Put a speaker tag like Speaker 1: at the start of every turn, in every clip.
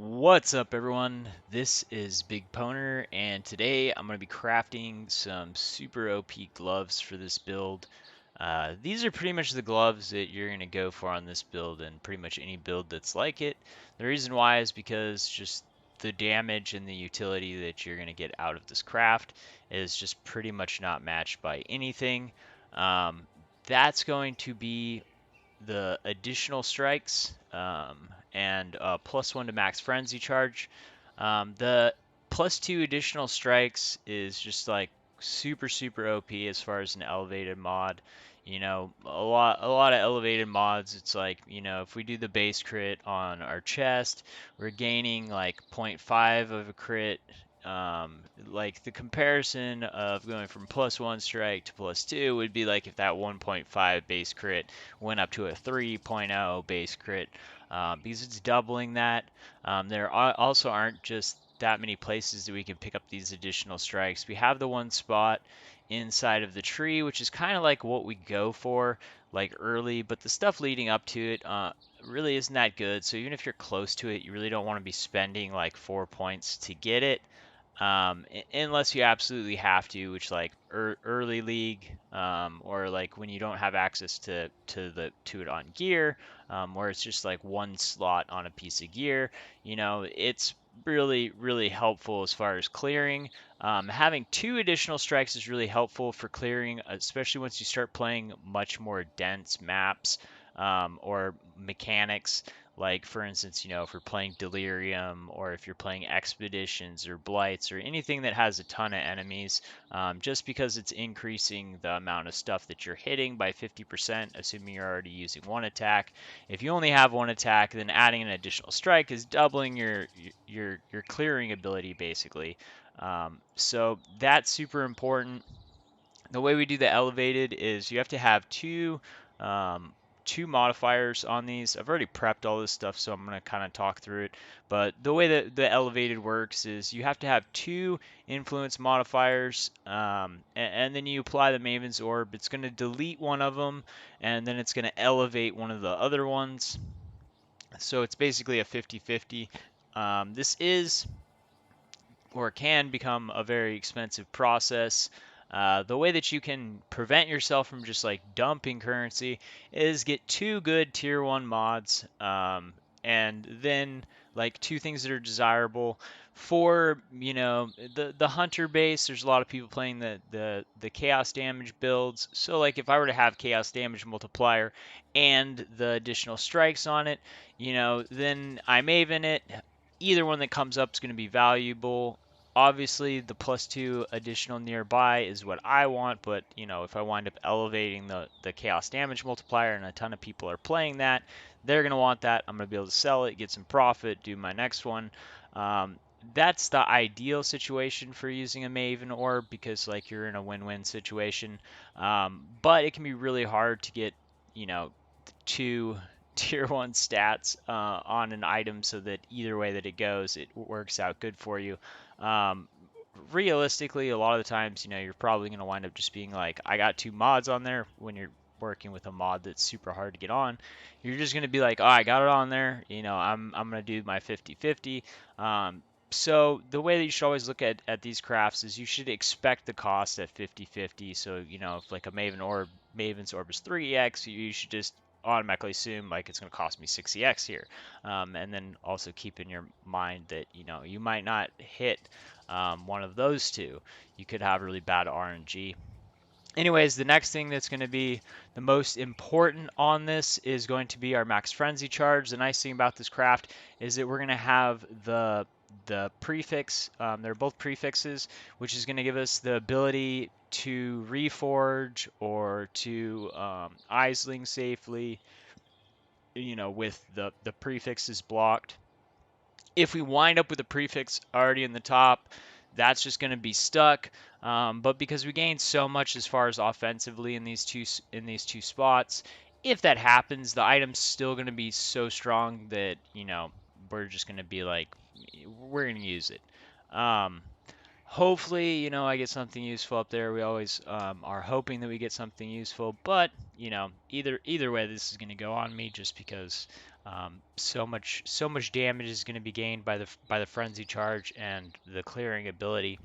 Speaker 1: What's up, everyone? This is BigPowner, and today I'm going to be crafting some super OP gloves for this build. These are pretty much the gloves that you're going to go for on this build and pretty much any build that's like it. The reason why is because just the damage and the utility that you're going to get out of this craft is just pretty much not matched by anything. Um, that's going to be the additional strikes and +1 to max frenzy charge. The +2 additional strikes is just like super OP as far as an elevated mod. A lot of elevated mods. It's like, if we do the base crit on our chest, we're gaining like zero point 0.5 of a crit. Like the comparison of going from +1 strike to +2 would be like if that 1.5 base crit went up to a 3.0 base crit, because it's doubling that. There also aren't just that many places that we can pick up these additional strikes. We have the one spot inside of the tree, which is kind of like what we go for like early, but the stuff leading up to it really isn't that good. So even if you're close to it, you really don't want to be spending like 4 points to get it, unless you absolutely have to, which like early league, or like when you don't have access to it on gear, where it's just like one slot on a piece of gear. It's really helpful as far as clearing. Having two additional strikes is really helpful for clearing, especially once you start playing much more dense maps, or mechanics. Like, for instance, if you're playing Delirium or if you're playing Expeditions or Blights or anything that has a ton of enemies, just because it's increasing the amount of stuff that you're hitting by 50%, assuming you're already using one attack. If you only have one attack, then adding an additional strike is doubling your clearing ability, basically. So that's super important. The way we do the elevated is you have to have um, two modifiers on these. I've already prepped all this stuff, so I'm going to kind of talk through it. But the way that the elevated works is you have to have two influence modifiers, and then you apply the Maven's Orb. It's going to delete one of them, and then it's going to elevate one of the other ones. So it's basically a 50-50. This is or can become a very expensive process. The way that you can prevent yourself from just like dumping currency is get two good tier 1 mods, and then like two things that are desirable for the hunter base. There's a lot of people playing the chaos damage builds, so like if I were to have chaos damage multiplier and the additional strikes on it, then I Maven it. Either one that comes up is going to be valuable. Obviously, the +2 additional nearby is what I want, but if I wind up elevating the chaos damage multiplier and a ton of people are playing that, they're going to want that. I'm going to be able to sell it, get some profit, do my next one. That's the ideal situation for using a Maven Orb, because like you're in a win-win situation. But it can be really hard to get, two tier 1 stats on an item so that either way that it goes, it works out good for you. Um, Realistically, a lot of the times, you're probably going to wind up just being like, I got two mods on there. When you're working with a mod that's super hard to get on, you're just going to be like, oh, I got it on there. I'm going to do my 50-50. So the way that you should always look at these crafts is you should expect the cost at 50-50. So, if like a Maven's Orb is 3x, you should just automatically assume like it's going to cost me 60x here. And then also keep in your mind that, you might not hit one of those two. You could have really bad RNG. Anyways, the next thing that's going to be the most important on this is going to be our max frenzy charge. The nice thing about this craft is that we're going to have the prefix. They're both prefixes, which is going to give us the ability to reforge or to Aisling safely, with the prefixes blocked. If we wind up with a prefix already in the top, that's just going to be stuck. But because we gained so much as far as offensively in these two spots, if that happens, the item's still going to be so strong that we're just going to be like, we're going to use it. Hopefully, I get something useful up there. We always are hoping that we get something useful, but either way, this is going to go on me just because So much damage is going to be gained by the frenzy charge and the clearing ability.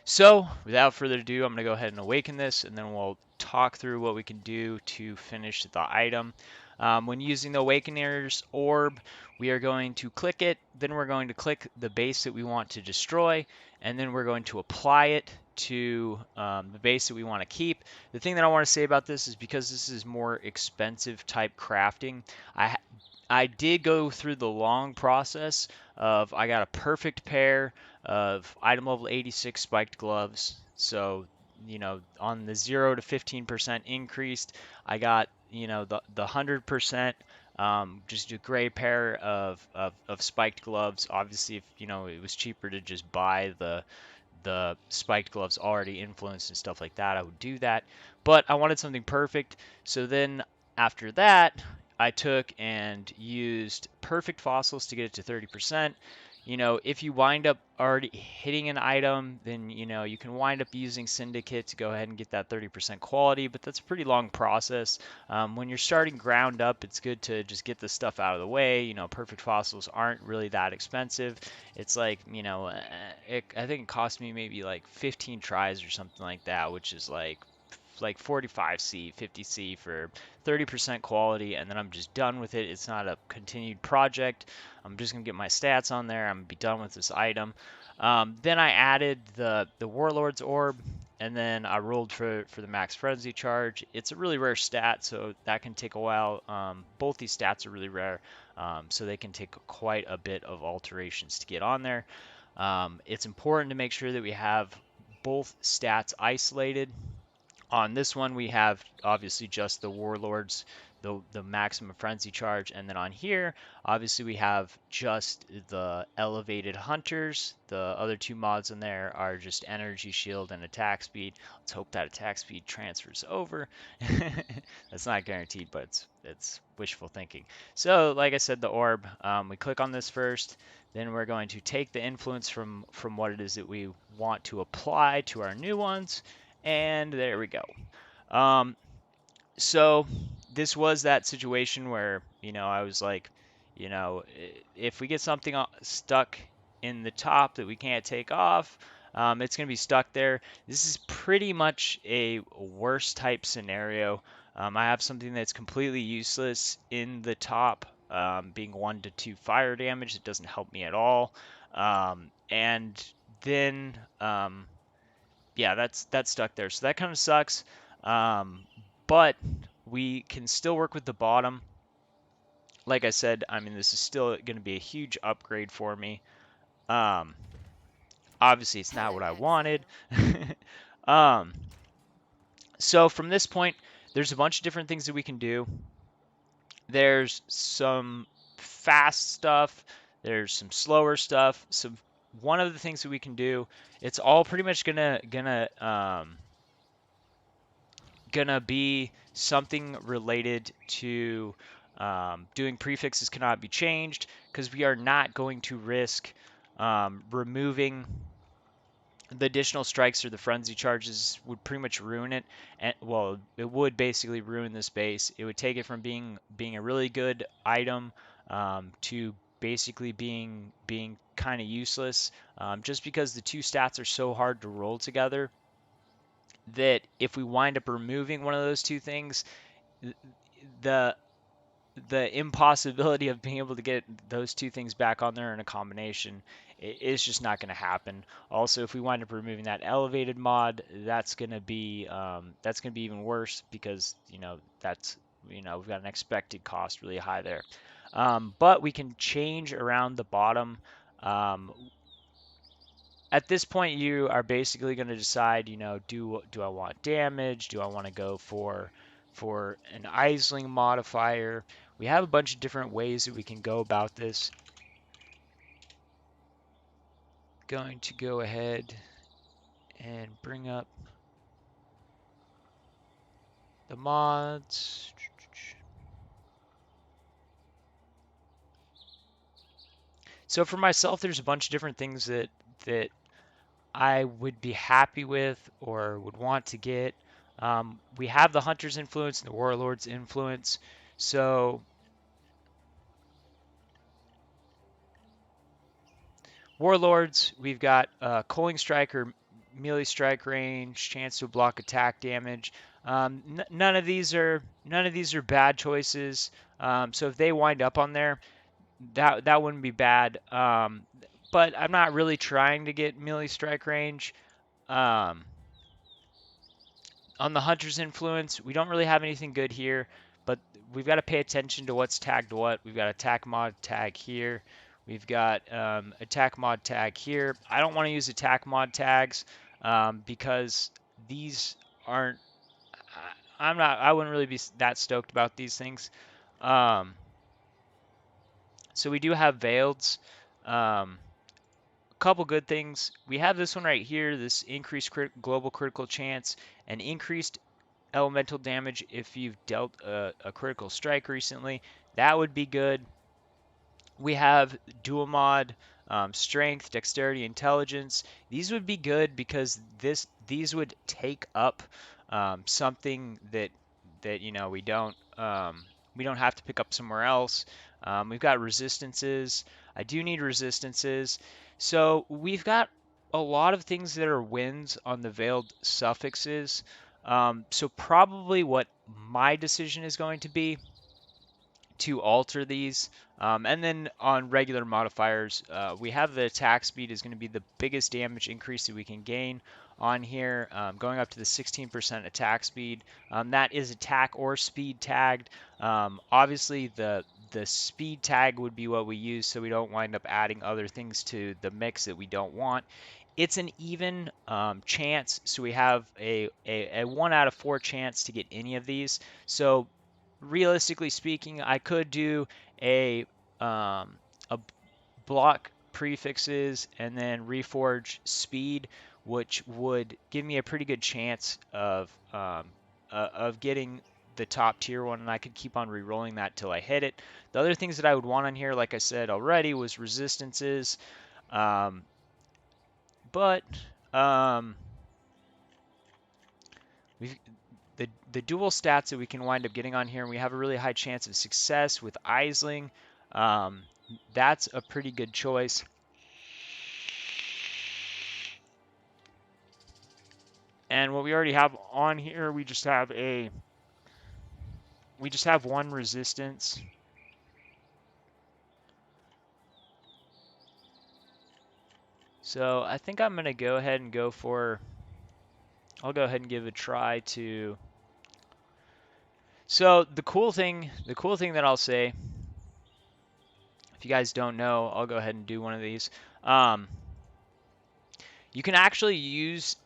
Speaker 1: So, without further ado, I'm going to go ahead and awaken this, and then we'll talk through what we can do to finish the item. When using the Awakener's orb, we are going to click it, then we're going to click the base that we want to destroy, and then we're going to apply it to the base that we want to keep. The thing that I want to say about this is because this is more expensive type crafting, I I did go through the long process of I got a perfect pair of item level 86 spiked gloves. So, on the 0 to 15% increased, I got, the 100%, just a gray pair of spiked gloves. Obviously, if, it was cheaper to just buy the spiked gloves already influenced and stuff like that, I would do that. But I wanted something perfect. So then after that, I took and used perfect fossils to get it to 30%. If you wind up already hitting an item, then you can wind up using Syndicate to go ahead and get that 30% quality, but that's a pretty long process. When you're starting ground up, it's good to just get the stuff out of the way. Perfect fossils aren't really that expensive. It's like, I think it cost me maybe like 15 tries or something like that, which is like 45C, 50C for 30% quality, and then I'm just done with it. It's not a continued project. I'm just gonna get my stats on there. I'm gonna be done with this item. Then I added the Warlord's Orb, and then I rolled for the Max Frenzy charge. It's a really rare stat, so that can take a while. Both these stats are really rare, so they can take quite a bit of alterations to get on there. It's important to make sure that we have both stats isolated. On this one, we have obviously just the Warlords, the maximum frenzy charge, and then on here, obviously we have just the elevated hunters. The other two mods in there are just energy shield and attack speed. Let's hope that attack speed transfers over. That's not guaranteed, but it's wishful thinking. So, like I said, the orb. We click on this first. Then we're going to take the influence from what it is that we want to apply to our new ones. And there we go. Um, so this was that situation where, I was like, if we get something stuck in the top that we can't take off, it's going to be stuck there. This is pretty much a worst type scenario. I have something that's completely useless in the top, being 1 to 2 fire damage. It doesn't help me at all. And then yeah, that's stuck there. So that kind of sucks. But we can still work with the bottom. Like I said, I mean, this is still going to be a huge upgrade for me. Um, Obviously, it's not what I wanted. um, so from this point, there's a bunch of different things that we can do. There's some fast stuff. There's some slower stuff. So one of the things that we can do, it's all pretty much gonna be something related to doing prefixes cannot be changed, because we are not going to risk removing the additional strikes or the frenzy charges. Would pretty much ruin it. And well, it would basically ruin this base. It would take it from being a really good item to basically being kind of useless, just because the two stats are so hard to roll together that if we wind up removing one of those two things, the the impossibility of being able to get those two things back on there in a combination is just not going to happen. Also, if we wind up removing that elevated mod, that's going to be even worse, because that's we've got an expected cost really high there. But we can change around the bottom. Um, at this point, you are basically going to decide, do I want damage? Do I want to go for an Aisling modifier? We have a bunch of different ways that we can go about this. Going to go ahead and bring up the mods. So for myself, there's a bunch of different things that I would be happy with or would want to get. We have the Hunter's influence and the Warlord's influence. So Warlords, we've got Culling Strike or melee strike range, chance to block attack damage. None of these are bad choices. So if they wind up on there, that wouldn't be bad. But I'm not really trying to get melee strike range. Um, on the Hunter's Influence, we don't really have anything good here, but we've got to pay attention to what's tagged what. We've got attack mod tag here. We've got attack mod tag here. I don't want to use attack mod tags because these aren't. I'm not. I wouldn't really be that stoked about these things. Um, so we do have veileds. Um, Couple good things. We have this one right here. This increased global critical chance and increased elemental damage if you've dealt a critical strike recently. That would be good. We have dual mod, strength, dexterity, intelligence. These would be good because these would take up something that we don't have to pick up somewhere else. We've got resistances. I do need resistances. So we've got a lot of things that are wins on the veiled suffixes. So probably what my decision is going to be to alter these. And then on regular modifiers, we have the attack speed is going to be the biggest damage increase that we can gain on here, going up to the 16% attack speed. That is attack or speed tagged. Obviously, the speed tag would be what we use so we don't wind up adding other things to the mix that we don't want. It's an even chance, so we have a 1 out of 4 chance to get any of these. So realistically speaking, I could do a block prefixes and then reforge speed, which would give me a pretty good chance of getting the top tier one, and I could keep on re-rolling that till I hit it. The other things that I would want on here, like I said already, was resistances, um, but um, we've the dual stats that we can wind up getting on here, and we have a really high chance of success with Aisling. Um, that's a pretty good choice. And what we already have on here, we just have one resistance. So I think I'm gonna go ahead and I'll go ahead and give a try to. So the cool thing that I'll say, if you guys don't know, I'll go ahead and do one of these. You can actually use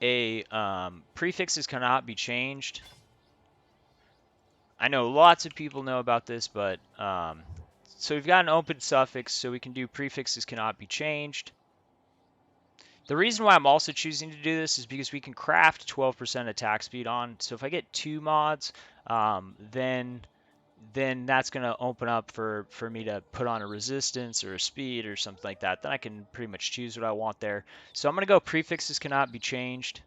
Speaker 1: prefixes cannot be changed. I know lots of people know about this, but so we've got an open suffix, so we can do prefixes cannot be changed. The reason why I'm also choosing to do this is because we can craft 12% attack speed on. So if I get 2 mods, then that's going to open up for me to put on a resistance or a speed or something like that. Then I can pretty much choose what I want there. So I'm going to go prefixes cannot be changed.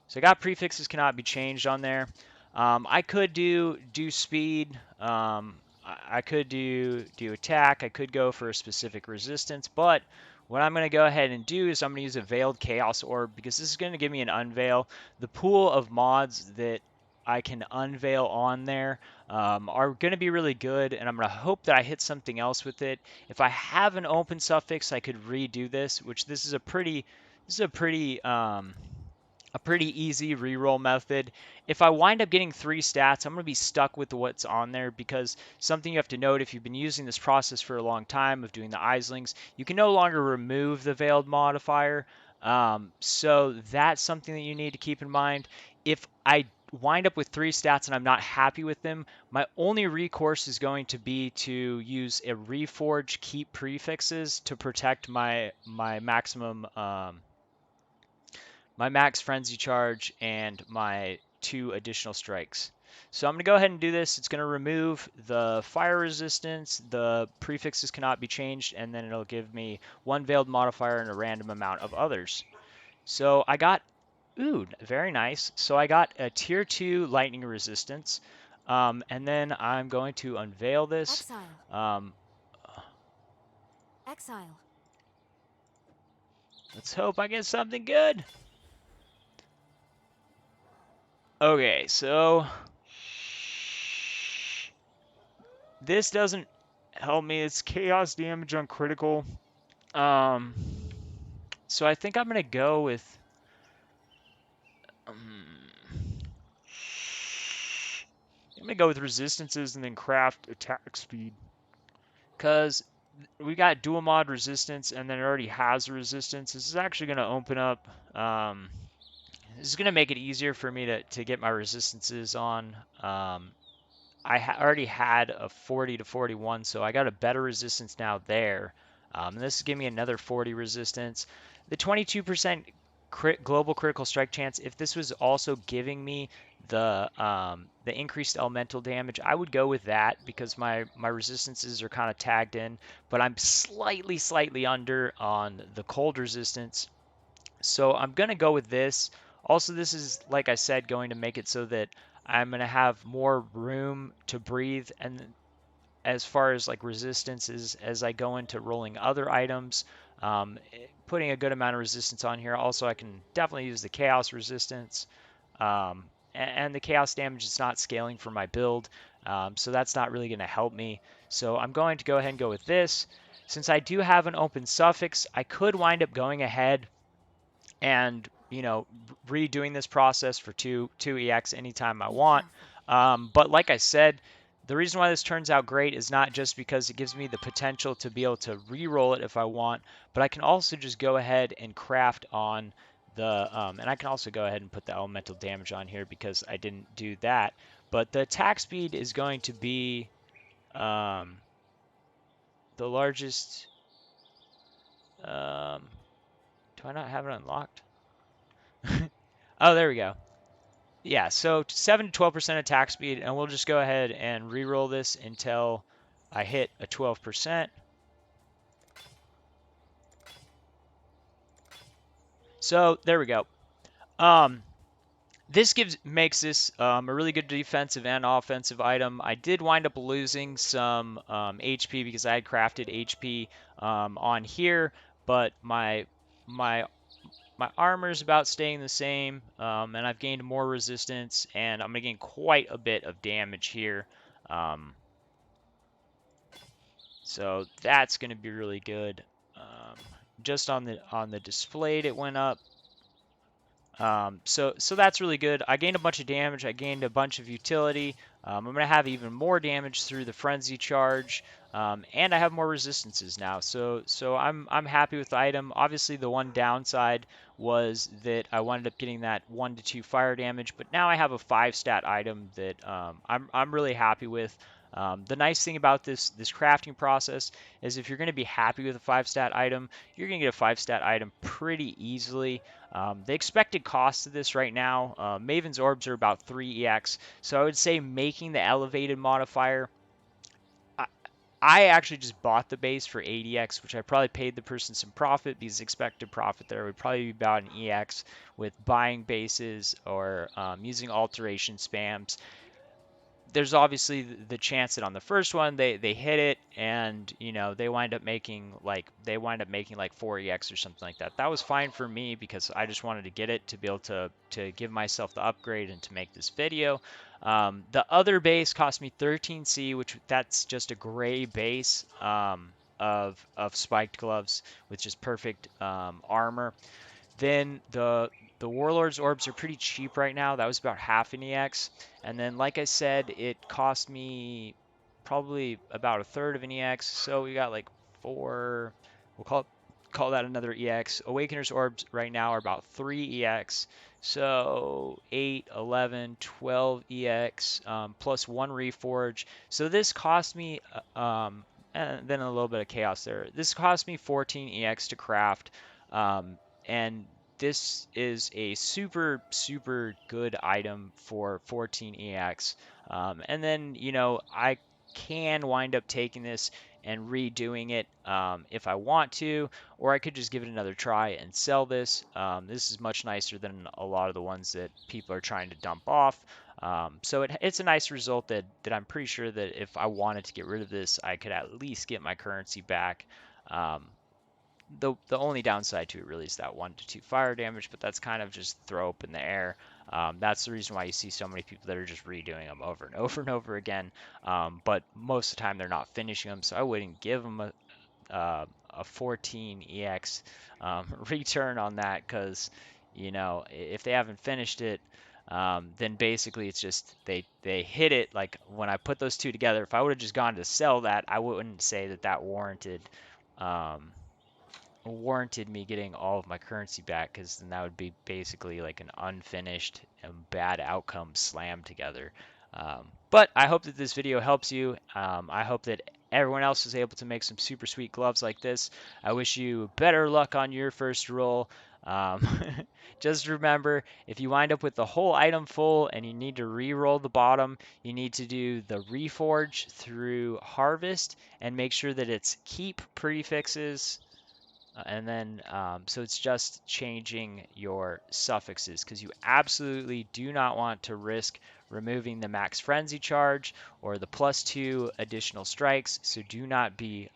Speaker 1: So I got prefixes cannot be changed on there. I could do speed. I could do attack. I could go for a specific resistance. But what I'm going to go ahead and do is I'm going to use a Veiled Chaos Orb because this is going to give me an unveil. The pool of mods that I can unveil on there are going to be really good, and I'm going to hope that I hit something else with it. If I have an open suffix, I could redo this, which this is a pretty easy reroll method. If I wind up getting 3 stats, I'm going to be stuck with what's on there because something you have to note if you've been using this process for a long time of doing the Islings, you can no longer remove the veiled modifier. So that's something that you need to keep in mind. If I wind up with 3 stats and I'm not happy with them, my only recourse is going to be to use a reforge keep prefixes to protect my maximum my max frenzy charge, and my 2 additional strikes. So I'm going to go ahead and do this. It's going to remove the fire resistance, the prefixes cannot be changed, and then it'll give me 1 veiled modifier and a random amount of others. So I got, ooh, very nice. So I got a tier 2 lightning resistance, and then I'm going to unveil this.
Speaker 2: Exile.
Speaker 1: Let's hope I get something good. Okay, so this doesn't help me. It's chaos damage on critical. Um, so I think I'm gonna go with. I'm gonna go with resistances and then craft attack speed, because we got dual mod resistance and then it already has a resistance. This is actually gonna open up. This is gonna make it easier for me to get my resistances on. Already had a 40 to 41, so I got a better resistance now there. And this is giving me another 40 resistance. The 22% global critical strike chance, if this was also giving me the increased elemental damage, I would go with that because my resistances are kind of tagged in, but I'm slightly under on the cold resistance. So I'm going to go with this. Also, this is, like I said, going to make it so that I'm going to have more room to breathe. And as far as like resistances, as I go into rolling other items, putting a good amount of resistance on here. Also, I can definitely use the chaos resistance. And the chaos damage is not scaling for my build. So that's not really going to help me. So I'm going to go ahead and go with this. Since I do have an open suffix, I could wind up going ahead and redoing this process for two EX anytime I
Speaker 2: Be
Speaker 1: want.
Speaker 2: careful.
Speaker 1: But like I said, the reason why this turns out great is not just because it gives me the potential to be able to re-roll it if I want, but I can also just go ahead and craft on and I can also go ahead and put the elemental damage on here because I didn't do that. But the attack speed is going to be um, the largest. Um, do I not have it unlocked? Oh, there we go. Yeah, so 7 to 12% attack speed, and we'll just go ahead and re-roll this until I hit a 12%. So there we go. Um, this makes this a really good defensive and offensive item. I did wind up losing some HP because I had crafted HP on here, but my my armor is about staying the same, and I've gained more resistance, and I'm gonna gain quite a bit of damage here. Um, So that's going to be really good. Um, just on the displayed, it went up. So that's really good. I gained a bunch of damage. I gained a bunch of utility. I'm going to have even more damage through the frenzy charge, and I have more resistances now. So I'm happy with the item. Obviously, the one downside was that I wound up getting that 1 to 2 fire damage, but now I have a 5-stat item that I'm really happy with. The nice thing about this crafting process is if you're going to be happy with a 5-stat item, you're going to get a 5-stat item pretty easily. The expected cost of this right now, Maven's Orbs are about 3 EX, so I would say making the elevated modifier. I, I actually just bought the base for 8 EX, which I probably paid the person some profit because expected profit there would probably be about an EX with buying bases or using alteration spams. There's obviously the chance that on the first one they hit it and they wind up making like 4 EX or something like that. That was fine for me because I just wanted to get it to be able to give myself the upgrade and to make this video. The other base cost me 13C, which that's just a gray base of spiked gloves with just perfect armor. Then the Warlord's Orbs are pretty cheap right now. That was about half an EX. And then, like I said, it cost me probably about a third of an EX. So we got like 4. We'll call that another EX. Awakener's Orbs right now are about 3 EX. So 8, 11, 12 EX plus 1 Reforge. So this cost me, and then a little bit of chaos there. This cost me 14 EX to craft. And this is a super good item for 14 EX. And then I can wind up taking this and redoing it if I want to, or I could just give it another try and sell this. This is much nicer than a lot of the ones that people are trying to dump off. So it's a nice result that I'm pretty sure that if I wanted to get rid of this, I could at least get my currency back. Um, the only downside to it really is that 1 to 2 fire damage, but that's kind of just throw up in the air. That's the reason why you see so many people that are just redoing them over and over and over again. But most of the time they're not finishing them, so I wouldn't give them a 14 EX return on that because if they haven't finished it, then basically it's just they hit it. Like when I put those two together, if I would have just gone to sell that, I wouldn't say that that um, warranted me getting all of my currency back, because then that would be basically like an unfinished and bad outcome slammed together. But I hope that this video helps you. I hope that everyone else is able to make some super sweet gloves like this. I wish you better luck on your first roll. Um, just remember, if you wind up with the whole item full and you need to re-roll the bottom, you need to do the reforge through harvest and make sure that it's keep prefixes, and then, so it's just changing your suffixes, because you absolutely do not want to risk removing the max frenzy charge or the +2 additional strikes. So do not be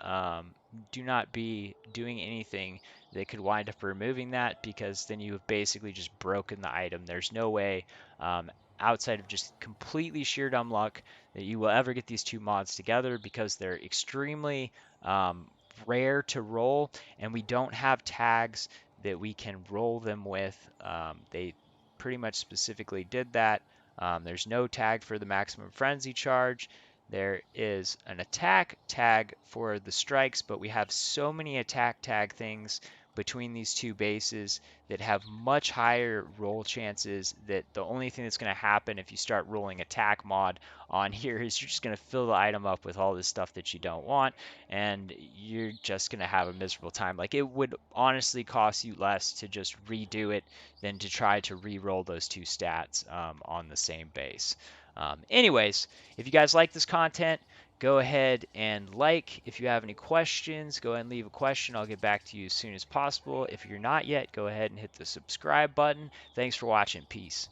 Speaker 1: doing anything that could wind up removing that, because then you have basically just broken the item. There's no way, um, outside of just completely sheer dumb luck, that you will ever get these two mods together, because they're extremely rare to roll, and we don't have tags that we can roll them with. They pretty much specifically did that. There's no tag for the maximum frenzy charge. There is an attack tag for the strikes, but we have so many attack tag things between these two bases that have much higher roll chances, that the only thing that's going to happen if you start rolling attack mod on here is you're just going to fill the item up with all this stuff that you don't want, and you're just going to have a miserable time. Like, it would honestly cost you less to just redo it than to try to re-roll those two stats on the same base. Anyways, if you guys like this content, go ahead and like. If you have any questions, go ahead and leave a question. I'll get back to you as soon as possible. If you're not yet, go ahead and hit the subscribe button. Thanks for watching. Peace.